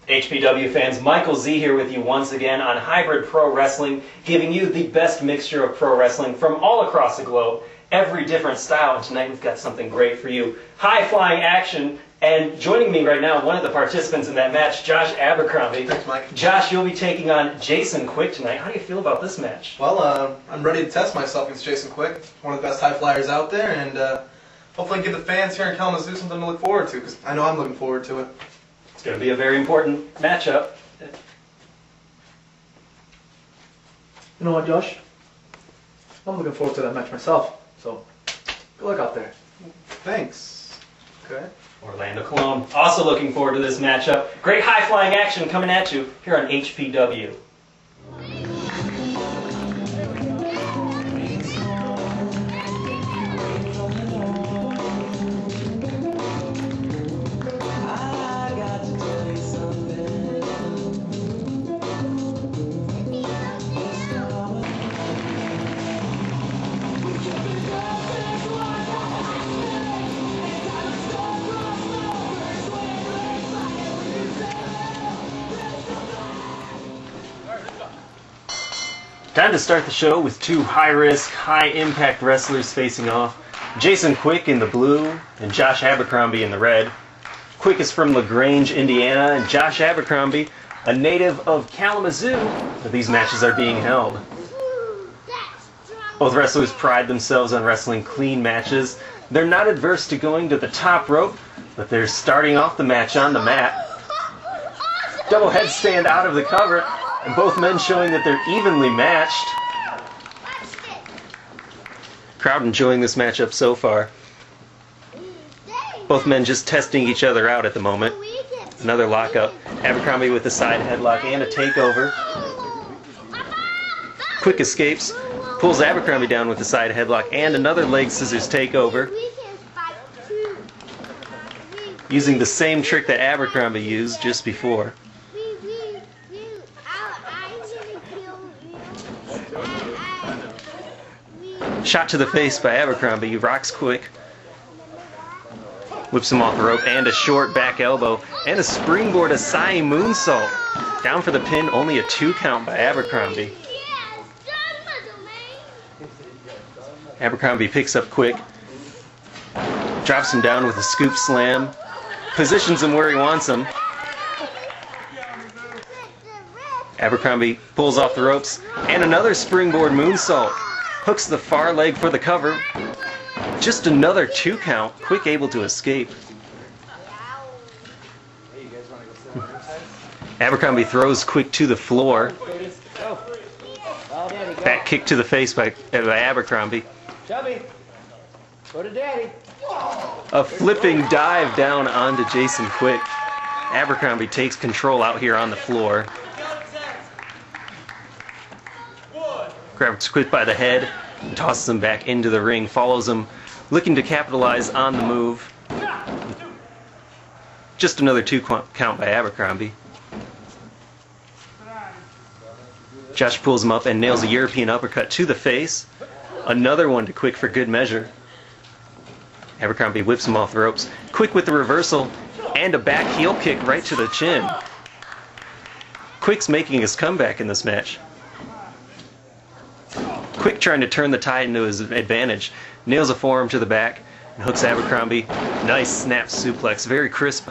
HPW fans, Michael Z here with you once again on Hybrid Pro Wrestling, giving you the best mixture of pro wrestling from all across the globe, every different style, and tonight we've got something great for you. High-flying action, and joining me right now, one of the participants in that match, Josh Abercrombie. Thanks, Mike. Josh, you'll be taking on Jason Quick tonight. How do you feel about this match? Well, I'm ready to test myself against Jason Quick, one of the best high flyers out there, and hopefully give the fans here in Kalamazoo something to look forward to, because I know I'm looking forward to it. It's going to be a very important matchup. You know what, Josh? I'm looking forward to that match myself, so good luck out there. Thanks. Okay. Orlando Cologne, also looking forward to this matchup. Great high-flying action coming at you here on HPW. Time to start the show with two high-risk, high-impact wrestlers facing off. Jason Quick in the blue and Josh Abercrombie in the red. Quick is from LaGrange, Indiana, and Josh Abercrombie, a native of Kalamazoo, where these matches are being held. Both wrestlers pride themselves on wrestling clean matches. They're not adverse to going to the top rope, but they're starting off the match on the mat. Double headstand out of the cover, and both men showing that they're evenly matched. Crowd enjoying this matchup so far. Both men just testing each other out at the moment. Another lockup. Abercrombie with a side headlock and a takeover. Quick escapes, pulls Abercrombie down with a side headlock and another leg scissors takeover. Using the same trick that Abercrombie used just before. Shot to the face by Abercrombie. He rocks Quick. Whips him off the rope and a short back elbow and a springboard Asai moonsault. Down for the pin, only a 2 count by Abercrombie. Abercrombie picks up Quick. Drops him down with a scoop slam. Positions him where he wants him. Abercrombie pulls off the ropes and another springboard moonsault. Hooks the far leg for the cover. Just another 2 count. Quick able to escape. Abercrombie throws Quick to the floor. Back kick to the face by Abercrombie. A flipping dive down onto Jason Quick. Abercrombie takes control out here on the floor. Grabs Quick by the head, and tosses him back into the ring, follows him, looking to capitalize on the move. Just another 2 count by Abercrombie. Josh pulls him up and nails a European uppercut to the face. Another one to Quick for good measure. Abercrombie whips him off the ropes. Quick with the reversal and a back heel kick right to the chin. Quick's making his comeback in this match. Quick trying to turn the tide into his advantage. Nails a forearm to the back and hooks Abercrombie. Nice snap suplex, very crisp.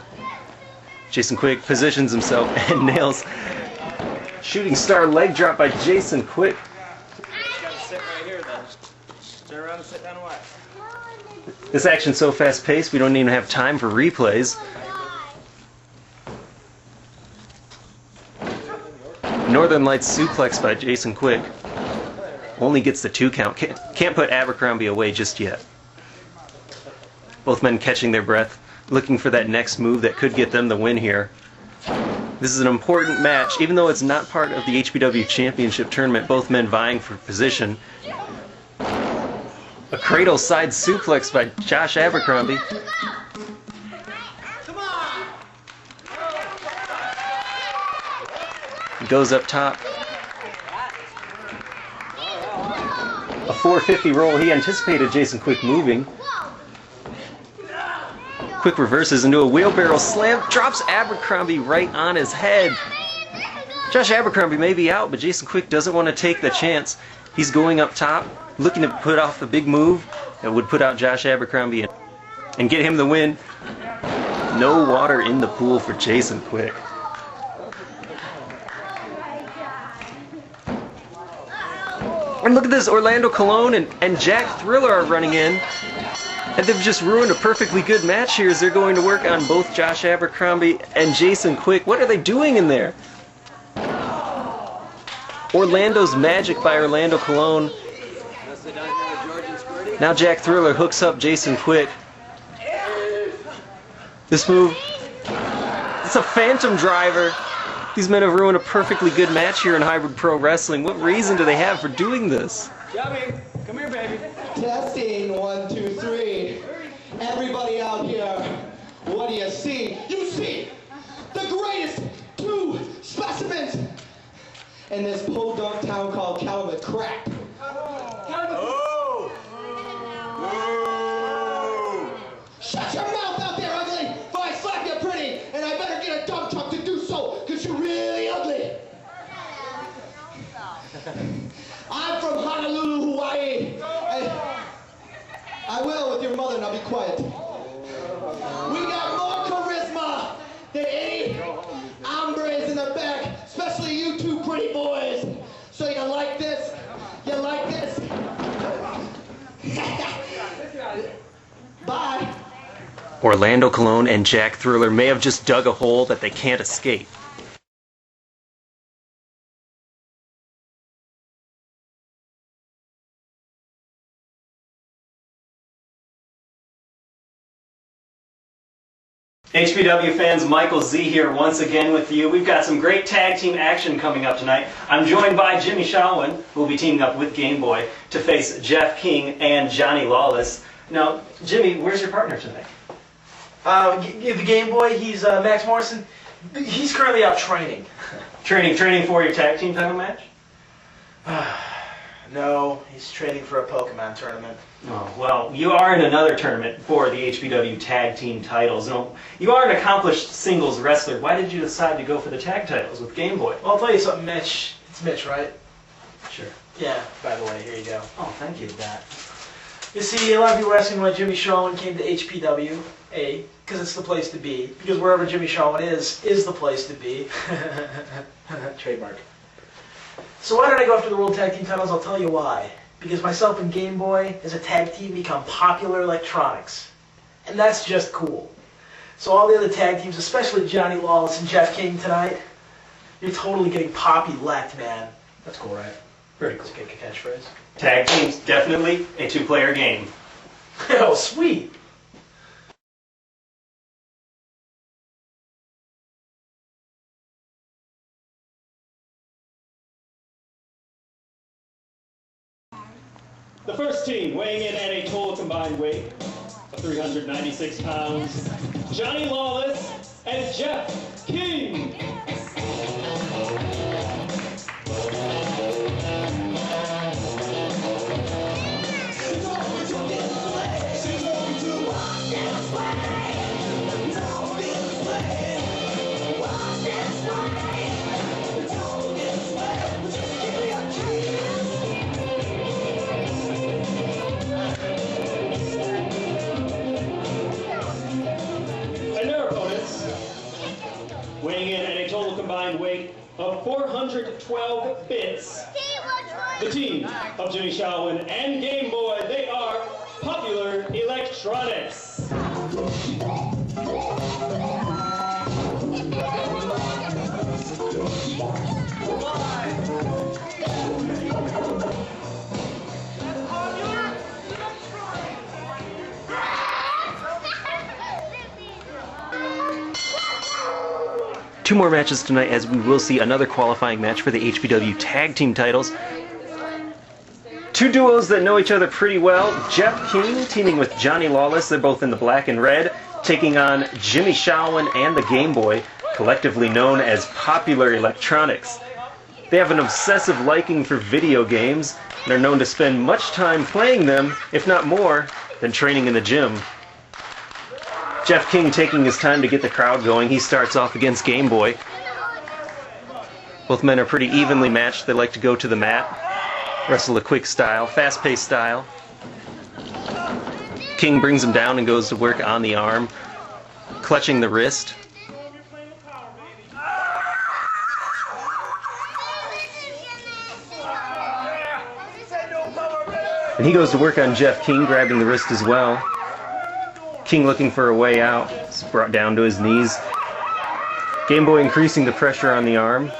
Jason Quick positions himself and nails shooting star leg drop by Jason Quick. Sit right here then. Turn around and sit down and watch. This action's so fast paced we don't even have time for replays. Northern Lights suplex by Jason Quick. Only gets the 2 count. Can't put Abercrombie away just yet. Both men catching their breath, looking for that next move that could get them the win here. This is an important match, even though it's not part of the HPW Championship Tournament, both men vying for position. A cradle side suplex by Josh Abercrombie. He goes up top. A 450 roll. He anticipated Jason Quick moving. Quick reverses into a wheelbarrow slam, drops Abercrombie right on his head. Josh Abercrombie may be out, but Jason Quick doesn't want to take the chance. He's going up top, looking to put off the big move that would put out Josh Abercrombie and get him the win. No water in the pool for Jason Quick. And look at this, Orlando Colon and Jack Thriller are running in. And they've just ruined a perfectly good match here as they're going to work on both Josh Abercrombie and Jason Quick. What are they doing in there? Orlando's Magic by Orlando Colon. Now Jack Thriller hooks up Jason Quick. This move, it's a phantom driver. These men have ruined a perfectly good match here in Hybrid Pro Wrestling. What reason do they have for doing this? Yummy, come here, baby. Testing, 1, 2, 3. Everybody out here, what do you see? You see the greatest 2 specimens in this podunk town called Calumet Crap. Oh! Shut your mouth out there, ugly! If I slap you pretty, and I better get a dump truck to do so, because you're really ugly. I'm from Honolulu, Hawaii. I will with your mother, now be quiet. We got more charisma than any hombres in the back, especially you 2 pretty boys. So you like this? You like this? Bye. Orlando Colon and Jack Thriller may have just dug a hole that they can't escape. HPW fans, Michael Z here once again with you. We've got some great tag team action coming up tonight. I'm joined by Jimmy Shalwin, who will be teaming up with Game Boy to face Jeff King and Johnny Lawless. Now, Jimmy, where's your partner tonight? The Game Boy, he's Max Morrison. He's currently out training. Training for your tag team title match? No, he's training for a Pokemon tournament. Oh, well, you are in another tournament for the HPW tag team titles. No, you are an accomplished singles wrestler. Why did you decide to go for the tag titles with Game Boy? Well, I'll tell you something, Mitch. It's Mitch, right? Sure. Yeah, by the way, here you go. Oh, thank you. You see, a lot of people were asking why Jimmy Shalwin came to HPW. A, because it's the place to be. Because wherever Jimmy Shalwin is the place to be. Trademark. So why did I go after the World Tag Team titles? I'll tell you why. Because myself and Game Boy, as a tag team, become Popular Electronics. And that's just cool. So all the other tag teams, especially Johnny Lawless and Jeff King tonight, you're totally getting poppy-lect, man. That's cool, right? Very cool. Let's kick a catchphrase. Tag team's definitely a 2-player game. Oh, sweet. The first team weighing in at a total combined weight of 396 pounds, Johnny Lawless and Jeff King. Weighing in at a total combined weight of 412 bits, the team of Jimmy Shalwin and Game Boy, they are Popular Electronics. Two more matches tonight, as we will see another qualifying match for the HPW tag team titles. Two duos that know each other pretty well. Jeff King teaming with Johnny Lawless, they're both in the black and red, taking on Jimmy Shalwin and the Game Boy, collectively known as Popular Electronics. They have an obsessive liking for video games and are known to spend much time playing them, if not more, than training in the gym. Jeff King taking his time to get the crowd going. He starts off against Game Boy. Both men are pretty evenly matched. They like to go to the mat, wrestle a quick style, fast-paced style. King brings him down and goes to work on the arm, clutching the wrist. And he goes to work on Jeff King, grabbing the wrist as well. King looking for a way out. He's brought down to his knees. Game Boy increasing the pressure on the arm.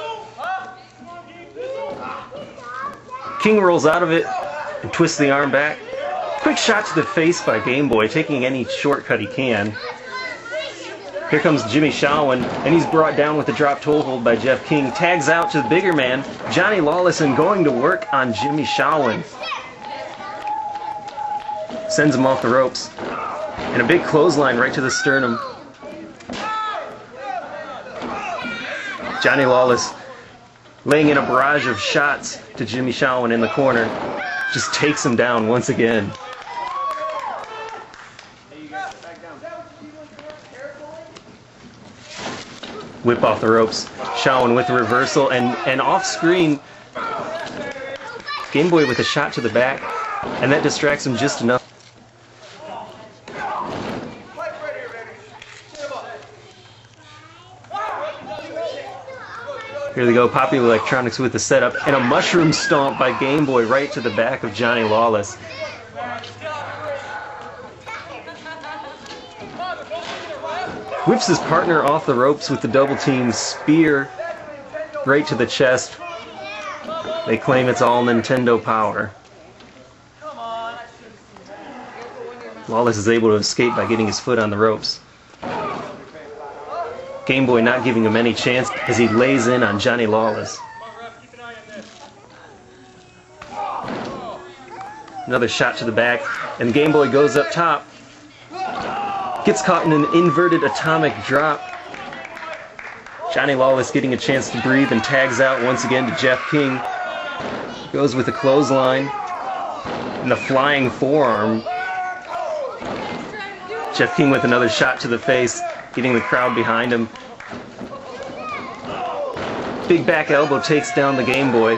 King rolls out of it and twists the arm back. Quick shot to the face by Game Boy, taking any shortcut he can. Here comes Jimmy Shawin, and he's brought down with a drop toe hold by Jeff King. Tags out to the bigger man, Johnny Lawless, and going to work on Jimmy Shawin. Sends him off the ropes. And a big clothesline right to the sternum. Johnny Lawless laying in a barrage of shots to Jimmy Shawin in the corner. Just takes him down once again. Whip off the ropes. Shawin with the reversal and off screen. Game Boy with a shot to the back. And that distracts him just enough. Here they go, Popular Electronics with the setup, and a mushroom stomp by Game Boy right to the back of Johnny Lawless. Whips his partner off the ropes with the double team spear right to the chest. They claim it's all Nintendo power. Lawless is able to escape by getting his foot on the ropes. Game Boy not giving him any chance as he lays in on Johnny Lawless. Another shot to the back, and Game Boy goes up top. Gets caught in an inverted atomic drop. Johnny Lawless getting a chance to breathe and tags out once again to Jeff King. Goes with a clothesline and a flying forearm. Jeff King with another shot to the face, getting the crowd behind him. Big back elbow takes down the Game Boy.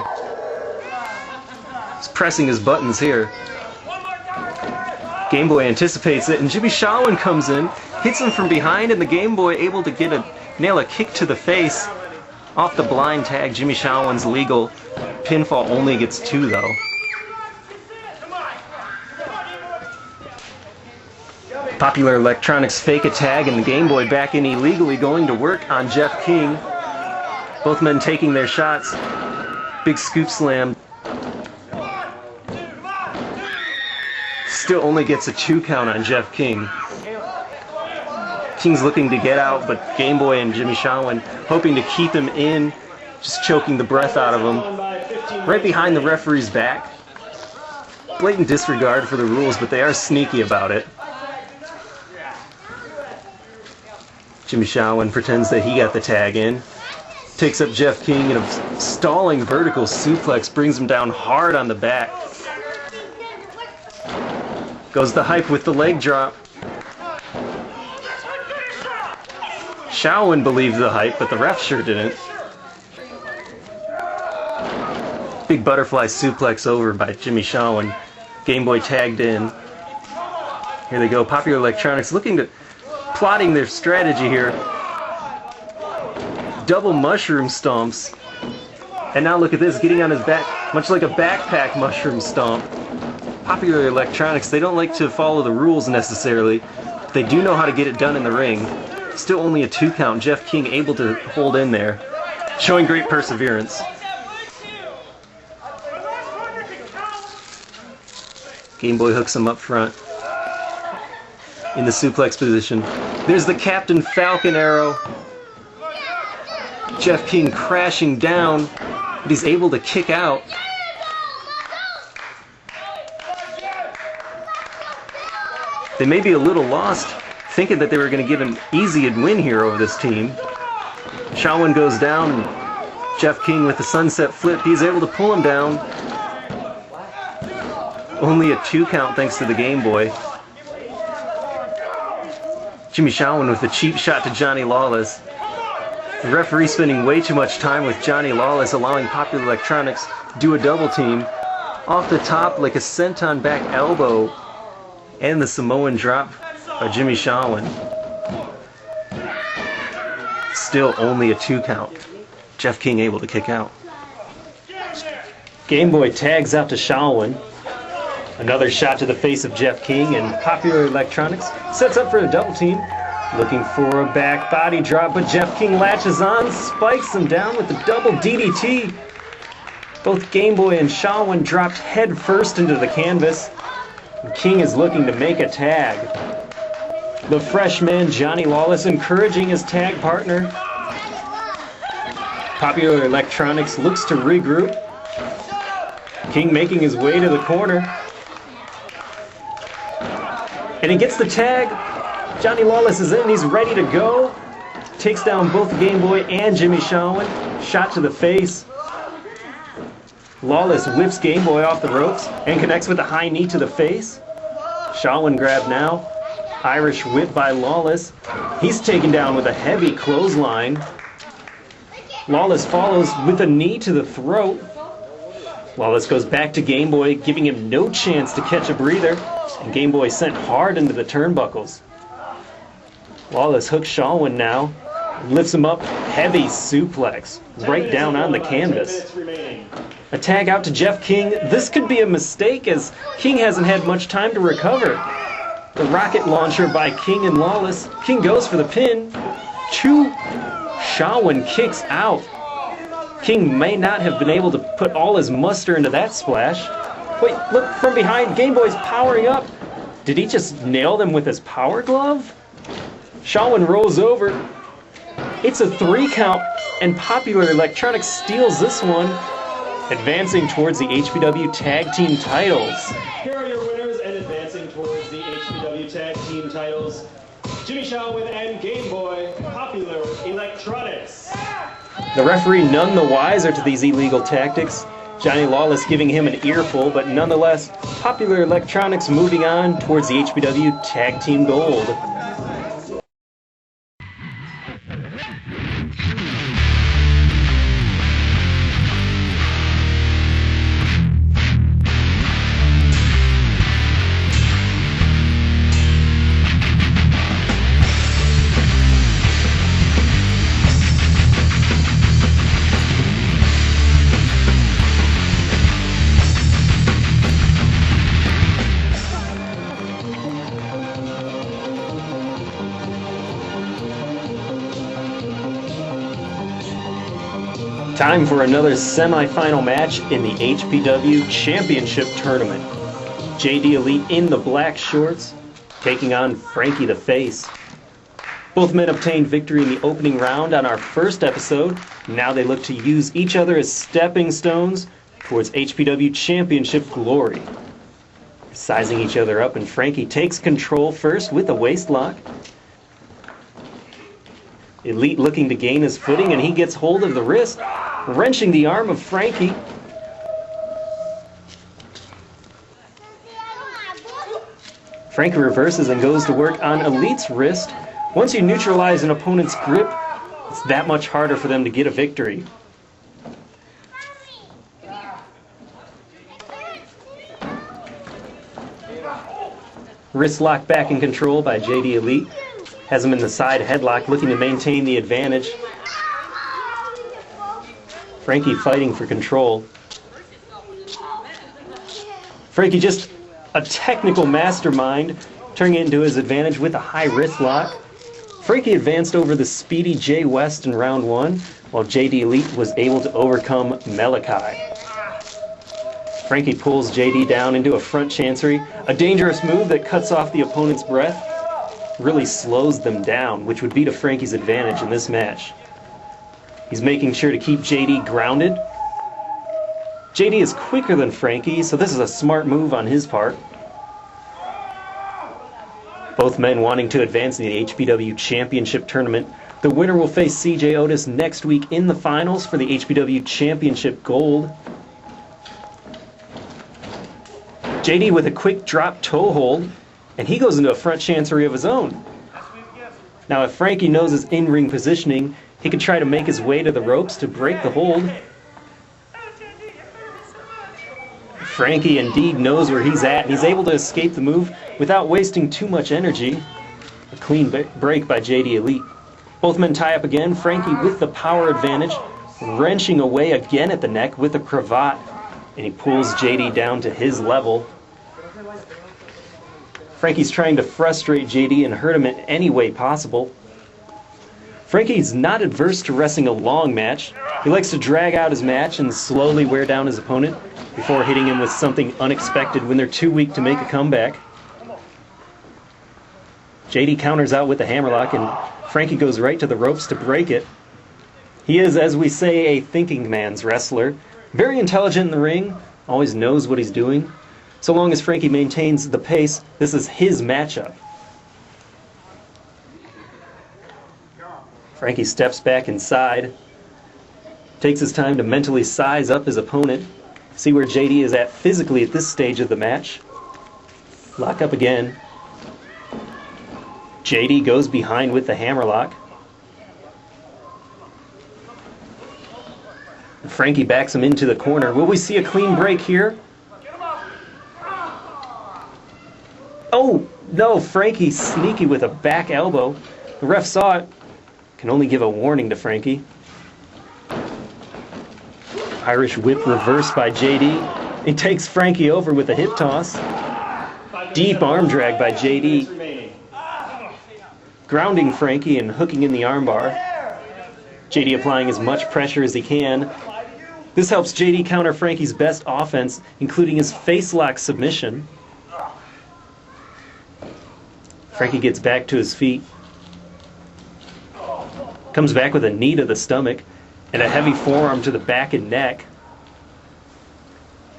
He's pressing his buttons here. Game Boy anticipates it, and Jimmy Shawin comes in, hits him from behind, and the Game Boy able to nail a kick to the face. Off the blind tag, Jimmy Shawin's legal. Pinfall only gets 2 though. Popular Electronics fake a tag, and the Game Boy back in illegally, going to work on Jeff King. Both men taking their shots. Big scoop slam. Still only gets a 2 count on Jeff King. King's looking to get out, but Game Boy and Jimmy Shawin hoping to keep him in, just choking the breath out of him. Right behind the referee's back. Blatant disregard for the rules, but they are sneaky about it. Jimmy Shawin pretends that he got the tag in. Takes up Jeff King, and a stalling vertical suplex brings him down hard on the back. Goes the hype with the leg drop. Shawin believed the hype, but the ref sure didn't. Big butterfly suplex over by Jimmy Shawin. Game Boy tagged in. Here they go, Popular Electronics plotting their strategy here. Double mushroom stomps. And now look at this, getting on his back, much like a backpack mushroom stomp. Popular Electronics, they don't like to follow the rules necessarily, but they do know how to get it done in the ring. Still only a 2 count. Jeff King able to hold in there, showing great perseverance. Game Boy hooks him up front in the suplex position. There's the Captain Falcon arrow. Jeff King crashing down, but he's able to kick out. They may be a little lost, thinking that they were going to give an easy win here over this team. Shawin goes down, and Jeff King with the sunset flip, he's able to pull him down. Only a 2 count thanks to the Game Boy. Jimmy Shawin with a cheap shot to Johnny Lawless. The referee spending way too much time with Johnny Lawless, allowing Popular Electronics to do a double team. Off the top like a senton back elbow. And the Samoan drop by Jimmy Shawin. Still only a 2 count. Jeff King able to kick out. Game Boy tags out to Shawin. Another shot to the face of Jeff King, and Popular Electronics sets up for a double team. Looking for a back body drop, but Jeff King latches on, spikes him down with the double DDT. Both Game Boy and Shawin dropped head first into the canvas. King is looking to make a tag. The freshman Johnny Lawless encouraging his tag partner. Popular Electronics looks to regroup. King making his way to the corner. And he gets the tag. Johnny Lawless is in, he's ready to go. Takes down both Game Boy and Jimmy Shawin. Shot to the face. Lawless whips Game Boy off the ropes and connects with a high knee to the face. Shawin grab now. Irish whip by Lawless. He's taken down with a heavy clothesline. Lawless follows with a knee to the throat. Lawless goes back to Game Boy, giving him no chance to catch a breather. And Game Boy sent hard into the turnbuckles. Lawless hooks Shawin now. Lifts him up, heavy suplex. Right down on the canvas. A tag out to Jeff King. This could be a mistake as King hasn't had much time to recover. The rocket launcher by King and Lawless. King goes for the pin. 2. Shawin kicks out. King may not have been able to put all his muster into that splash. Wait, look from behind. Game Boy's powering up. Did he just nail them with his power glove? Shawin rolls over. It's a 3 count, and Popular Electronics steals this one, advancing towards the HPW Tag Team titles. Here are your winners and advancing towards the HPW Tag Team titles. Jimmy Shawin and Game Boy, Popular Electronics. The referee none the wiser to these illegal tactics. Johnny Lawless giving him an earful, but nonetheless, Popular Electronics moving on towards the HPW Tag Team Gold. Time for another semi-final match in the HPW Championship Tournament. JD Elite in the black shorts, taking on Frankie the Face. Both men obtained victory in the opening round on our first episode. Now they look to use each other as stepping stones towards HPW Championship glory. Sizing each other up, and Frankie takes control first with a waist lock. Elite looking to gain his footing, and he gets hold of the wrist, wrenching the arm of Frankie. Frankie reverses and goes to work on Elite's wrist. Once you neutralize an opponent's grip, it's that much harder for them to get a victory. Wrist lock back in control by JD Elite. Has him in the side headlock, looking to maintain the advantage. Frankie fighting for control. Frankie just a technical mastermind, turning it into his advantage with a high wrist lock. Frankie advanced over the speedy Jay West in round 1, while JD Elite was able to overcome Malachi. Frankie pulls JD down into a front chancery, a dangerous move that cuts off the opponent's breath. Really slows them down, which would be to Frankie's advantage in this match. He's making sure to keep JD grounded. JD is quicker than Frankie, so this is a smart move on his part. Both men wanting to advance in the HPW Championship Tournament. The winner will face CJ Otis next week in the finals for the HPW Championship Gold. JD with a quick drop toe hold, and he goes into a front chancery of his own. Now if Frankie knows his in-ring positioning, he could try to make his way to the ropes to break the hold. Frankie indeed knows where he's at, and he's able to escape the move without wasting too much energy. A clean break by JD Elite. Both men tie up again, Frankie with the power advantage, wrenching away again at the neck with a cravat, and he pulls JD down to his level. Frankie's trying to frustrate JD and hurt him in any way possible. Frankie's not adverse to wrestling a long match. He likes to drag out his match and slowly wear down his opponent before hitting him with something unexpected when they're too weak to make a comeback. JD counters out with the hammerlock, and Frankie goes right to the ropes to break it. He is, as we say, a thinking man's wrestler. Very intelligent in the ring, always knows what he's doing. So long as Frankie maintains the pace, this is his matchup. Frankie steps back inside, takes his time to mentally size up his opponent, see where JD is at physically at this stage of the match. Lock up again. JD goes behind with the hammerlock. Frankie backs him into the corner. Will we see a clean break here? Oh, no, Frankie sneaky with a back elbow. The ref saw it. Can only give a warning to Frankie. Irish whip reversed by JD. He takes Frankie over with a hip toss. Deep arm drag by JD. Grounding Frankie and hooking in the armbar. JD applying as much pressure as he can. This helps JD counter Frankie's best offense, including his face lock submission. Frankie gets back to his feet. Comes back with a knee to the stomach and a heavy forearm to the back and neck.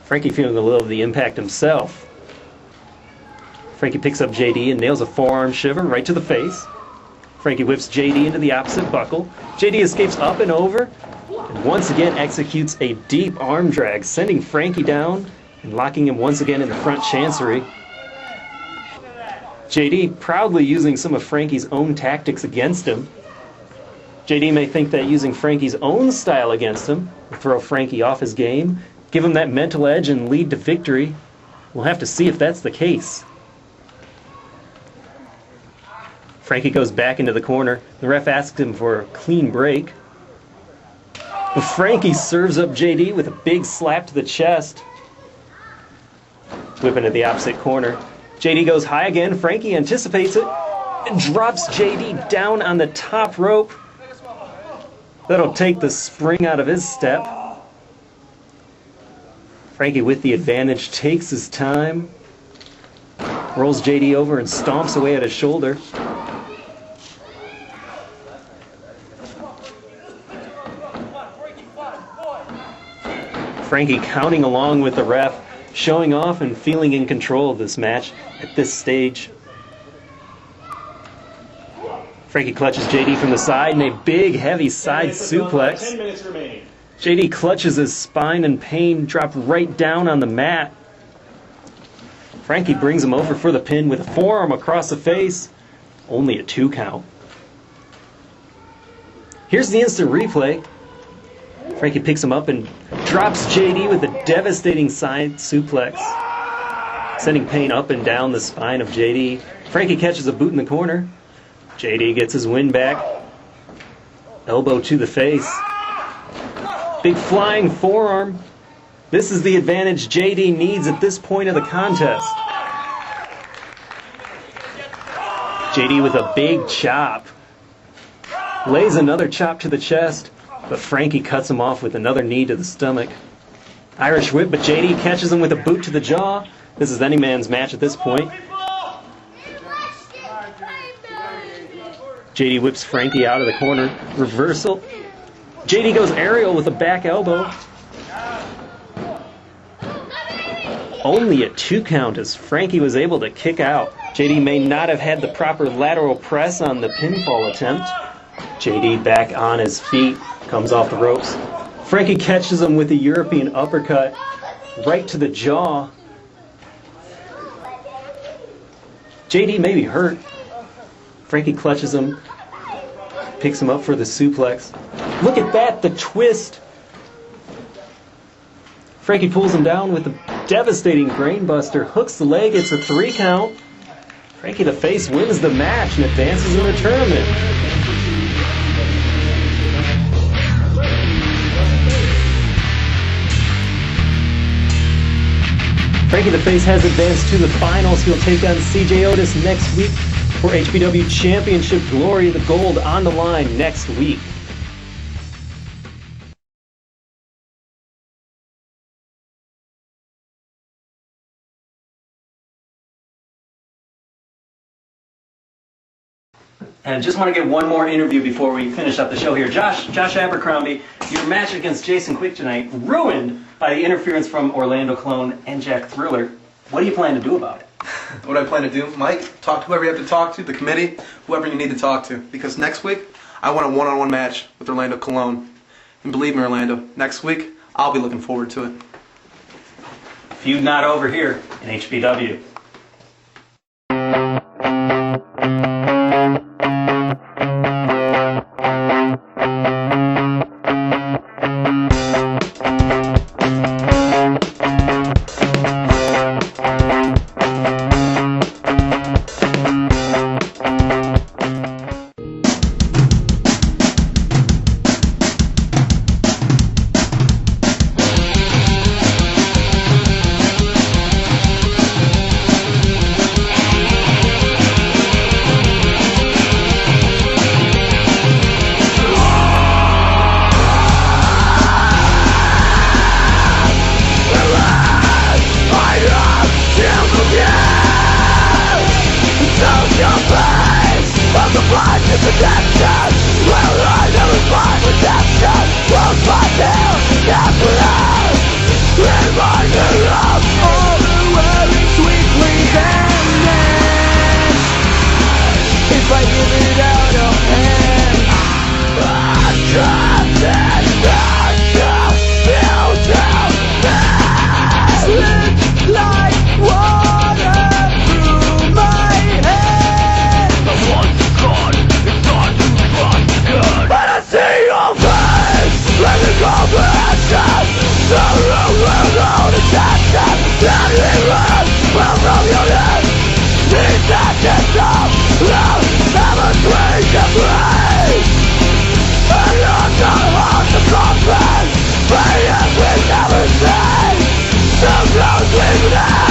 Frankie feeling a little of the impact himself. Frankie picks up JD and nails a forearm shiver right to the face. Frankie whips JD into the opposite buckle. JD escapes up and over, and once again executes a deep arm drag, sending Frankie down and locking him once again in the front chancery. JD proudly using some of Frankie's own tactics against him. JD may think that using Frankie's own style against him will throw Frankie off his game, give him that mental edge and lead to victory. We'll have to see if that's the case. Frankie goes back into the corner. The ref asks him for a clean break. But Frankie serves up JD with a big slap to the chest. Whipping to the opposite corner. JD goes high again. Frankie anticipates it and drops JD down on the top rope. That'll take the spring out of his step. Frankie with the advantage takes his time. Rolls JD over and stomps away at his shoulder. Frankie counting along with the ref, showing off and feeling in control of this match at this stage. Frankie clutches JD from the side in a big, heavy side suplex. 10 minutes remaining. JD clutches his spine in pain, dropped right down on the mat. Frankie brings him over for the pin with a forearm across the face. Only a 2 count. Here's the instant replay. Frankie picks him up and drops JD with a devastating side suplex, sending pain up and down the spine of JD. Frankie catches a boot in the corner. JD gets his win back. Elbow to the face. Big flying forearm. This is the advantage JD needs at this point of the contest. JD with a big chop. Lays another chop to the chest, but Frankie cuts him off with another knee to the stomach. Irish whip, but JD catches him with a boot to the jaw. This is any man's match at this point. JD whips Frankie out of the corner. Reversal. JD goes aerial with a back elbow. Only a 2 count as Frankie was able to kick out. JD may not have had the proper lateral press on the pinfall attempt. JD back on his feet, comes off the ropes. Frankie catches him with a European uppercut right to the jaw. JD may be hurt. Frankie clutches him Picks him up for the suplex. Look at that, the twist. Frankie pulls him down with a devastating brainbuster, hooks the leg, it's a 3 count. Frankie the Face wins the match and advances in the tournament. Frankie the Face has advanced to the finals. He'll take on CJ Otis next week for HPW Championship glory. The gold on the line next week. And just want to get one more interview before we finish up the show here. Josh Abercrombie, your match against Jason Quick tonight ruined by the interference from Orlando Clone and Jack Thriller. What do you plan to do about it? What do I plan to do? Mike, talk to whoever you have to talk to, the committee, whoever you need to talk to. Because next week, I want a one-on-one match with Orlando Cologne. And believe me, Orlando, next week, I'll be looking forward to it. Feud not over here in HPW. Never seen, so close with